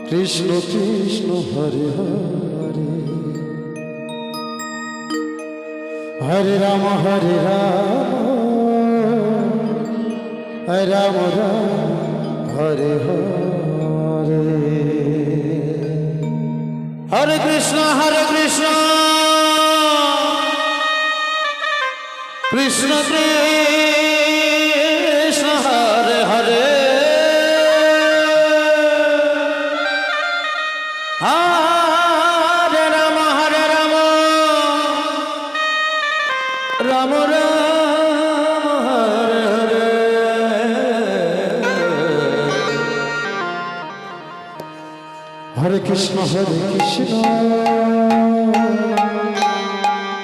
Krishna Krishna Hare Hare Hare Ram Hare Ram Ram Hare Hare Hare Krishna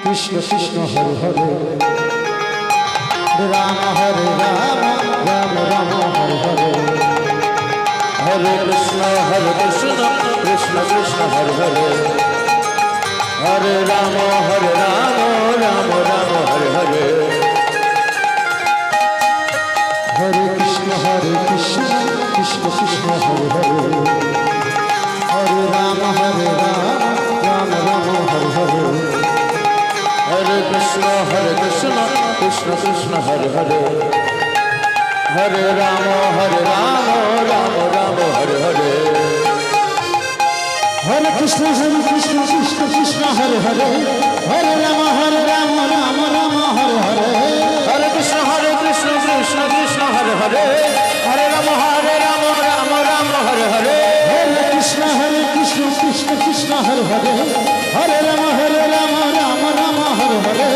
Krishna Krishna Hare Hare Hare Ram Ram Ram Hare Hare Hare Krishna Krishna Krishna Hare Hare Ram Hare Ram Ram Ram Hare Hare Hare Krishna Krishna Krishna Hare Hare Hare Ram Ram Ram Hare Hare Hare Krishna Krishna Krishna Hare Hare Hare Ram Ram Ram Hare Hare Hare Krishna Krishna Krishna Hare Hare Hare Ram Ram Ram Hare Hare Hare Krishna Krishna Krishna Hare Hare Hare Ram Ram Ram Hare Hare Hare Krishna Krishna Krishna Hare Hare Hare Ram Ram Ram Hare Hare Hare Krishna Krishna Krishna Hare Hare Hare Ram Ram Ram Hare Hare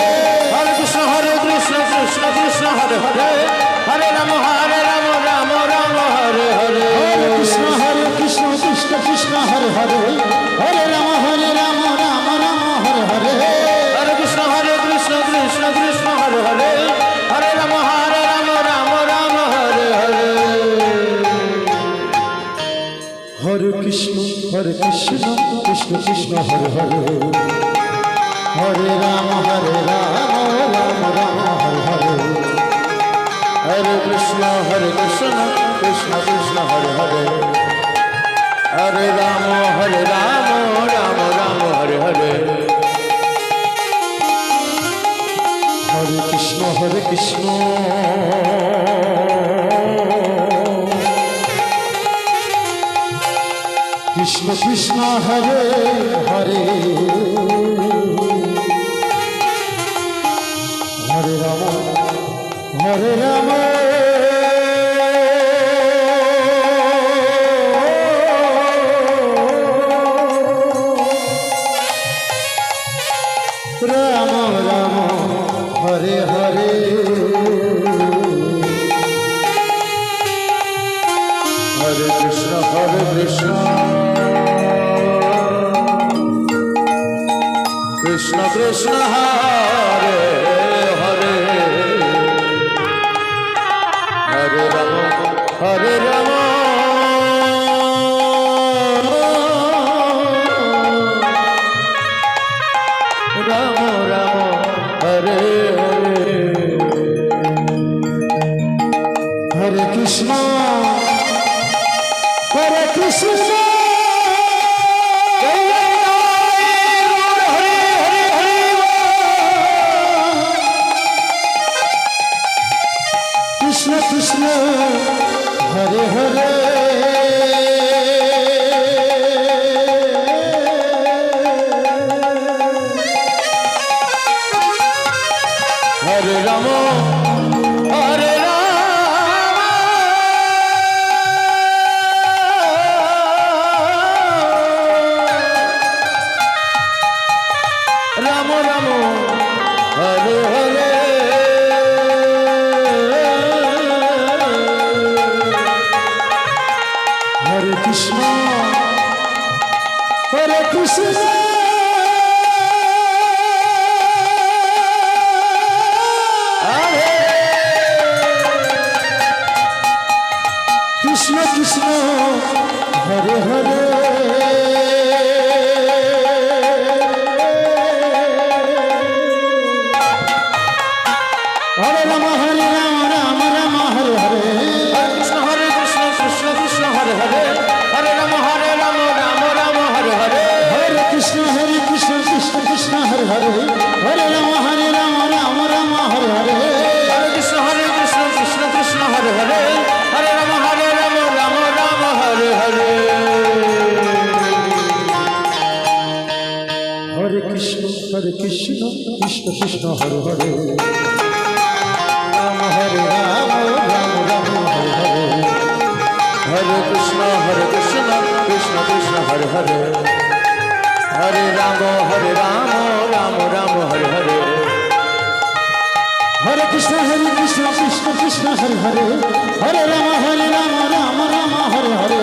Hare Krishna Krishna Krishna Hare Hare Hare Ram Ram Hare Hare Hare Krishna Krishna Hare Hare Hare Ram Ram Hare Hare Hare Krishna Krishna Krishna Hare Hare Hare Ram Ram Hare Hare Hare Krishna Krishna Krishna Hare Hare Hare Ram Ram Ram Hare Hare Hare Krishna Krishna Krishna Hare Hare Hare Ram Ram Ram Hare Hare Hare Krishna Krishna Krishna Hare Hare Hare Ram Ram Ram Hare Hare Hare Krishna Krishna Krishna Hare Hare Hare Ram Ram Ram Hare Hare Hare Krishna Krishna Krishna Hare Hare Hare Ram Ram Ram Hare Hare Hare Krishna Krishna Krishna Hare Hare Hare Ram Ram Ram Hare Hare Krishna Krishna Krishna Hare Hare Hare Ram Krishna Hare Hare Ram Hare Ram Ram Ram Hare Hare Hare Krishna Krishna Krishna Hare Hare Hare Ram Ram Ram Hare Hare Hare Krishna Krishna Krishna Hare Hare Hare Ram Ram Ram Hare Hare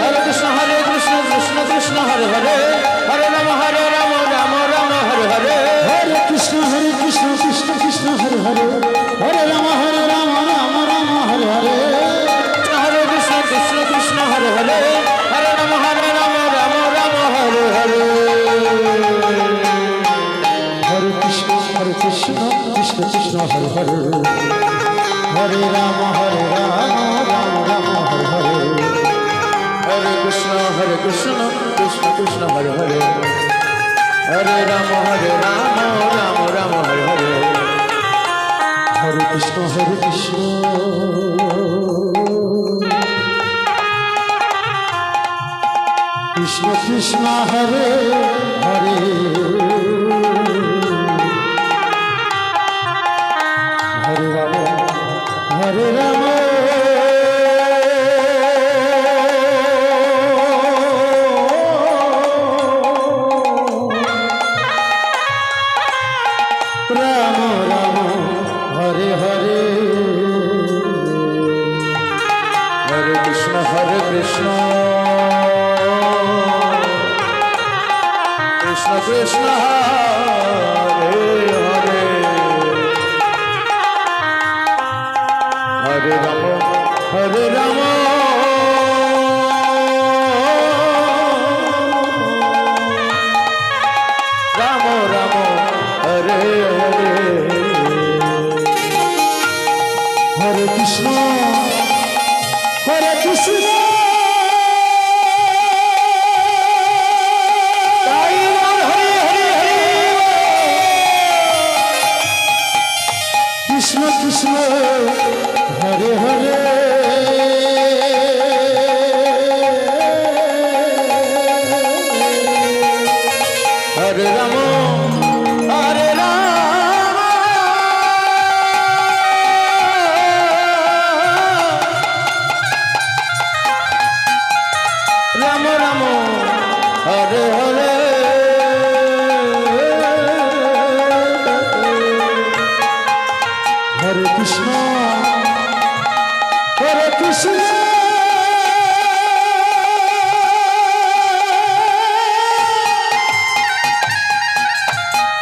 Hare Krishna Krishna Krishna Hare Hare Hare Ram Ram Ram Hare Hare Hare Krishna Krishna Krishna Hare Hare Hare Ram Ram Ram Hare Hare Hare Krishna Krishna Hare Hare Hare Ram Ram Ram Hare Hare Hare Krishna Krishna Krishna Hare Hare Hare Ram Ram Ram Hare Hare Hare Krishna Krishna Krishna Hare Hare Hare Ram Ram Ram Hare Hare Hare Krishna Krishna Krishna Hare Hare Hare Ram Ram Ram Hare Hare Hare Krishna Krishna Krishna Hare Hare Hare Ram Ram Ram Hare Hare Hare Krishna Krishna Krishna Hare Hare Hare Ram Ram Ram Hare Hare Hare Krishna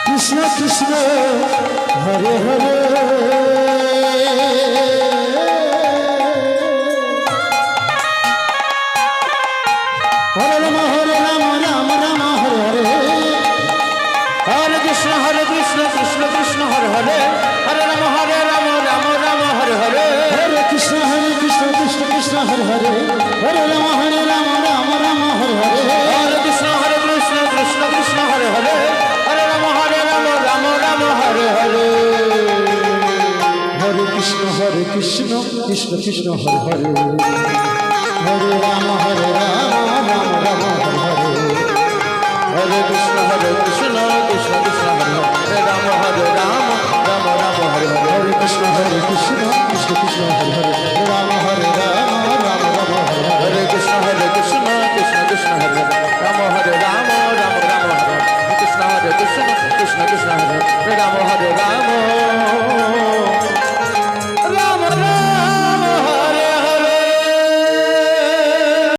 Krishna Krishna Hare Hare Hare Ram Ram Ram Hare Hare Hare Krishna Krishna Hare Hare Hare Ram Ram Hare Hare Hare Krishna Krishna Hare Hare Hare Ram Ram Hare Hare Hare Krishna Krishna Hare Hare Hare Ram Ram Hare Hare Hare Krishna Krishna Hare Hare Hare Ram